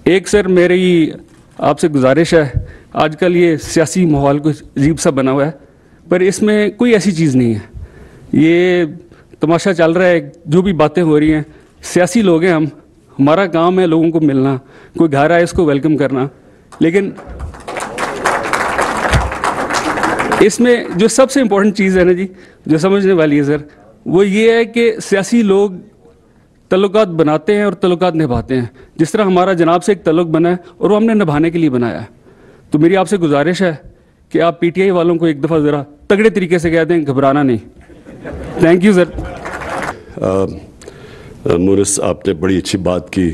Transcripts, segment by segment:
एक सर मेरी आपसे गुजारिश है, आजकल ये सियासी माहौल कुछ अजीब सा बना हुआ है, पर इसमें कोई ऐसी चीज़ नहीं है। ये तमाशा चल रहा है, जो भी बातें हो रही हैं, सियासी लोग हैं हम, हमारा काम है लोगों को मिलना, कोई घर आए इसको वेलकम करना। लेकिन इसमें जो सबसे इम्पोर्टेंट चीज़ है ना जी, जो समझने वाली है सर, वो ये है कि सियासी लोग तल्लुकात बनाते हैं और तल्लुकात निभाते हैं। जिस तरह हमारा जनाब से एक तल्लुक बना है और वो हमने निभाने के लिए बनाया है। तो मेरी आपसे गुजारिश है कि आप पीटीआई वालों को एक दफ़ा ज़रा तगड़े तरीके से कह दें, घबराना नहीं। Thank you sir. मुनिस, आपने बड़ी अच्छी बात की।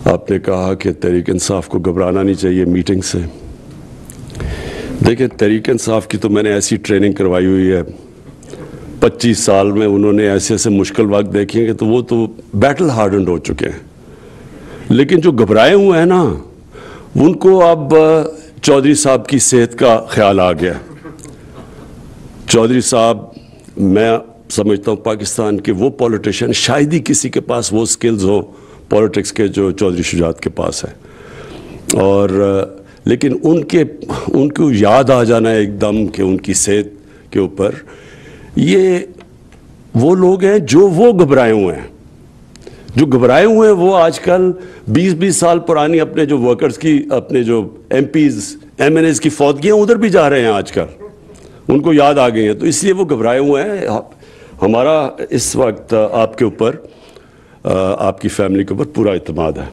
आपने कहा कि तहरीक इंसाफ को घबराना नहीं चाहिए मीटिंग से। देखिए, तहरीक इंसाफ की तो मैंने ऐसी ट्रेनिंग करवाई हुई है, 25 साल में उन्होंने ऐसे ऐसे मुश्किल वक्त देखेंगे, तो वो तो बैटल हार्डन्ड हो चुके हैं। लेकिन जो घबराए हुए हैं ना, उनको अब चौधरी साहब की सेहत का ख्याल आ गया। चौधरी साहब, मैं समझता हूँ पाकिस्तान के वो पॉलिटिशियन, शायद ही किसी के पास वो स्किल्स हो पॉलिटिक्स के जो चौधरी शुजात के पास है। और लेकिन उनको याद आ जाना एकदम कि उनकी सेहत के ऊपर, ये वो लोग हैं जो वो घबराए हुए हैं। जो घबराए हुए हैं वो आजकल 20-20 साल पुरानी अपने जो वर्कर्स की, अपने जो एमपीज एमएनएस की फौतगियाँ उधर भी जा रहे हैं आजकल, उनको याद आ गई हैं, तो इसलिए वो घबराए हुए हैं। हमारा इस वक्त आपके ऊपर, आपकी फैमिली के ऊपर पूरा इत्मीनान है।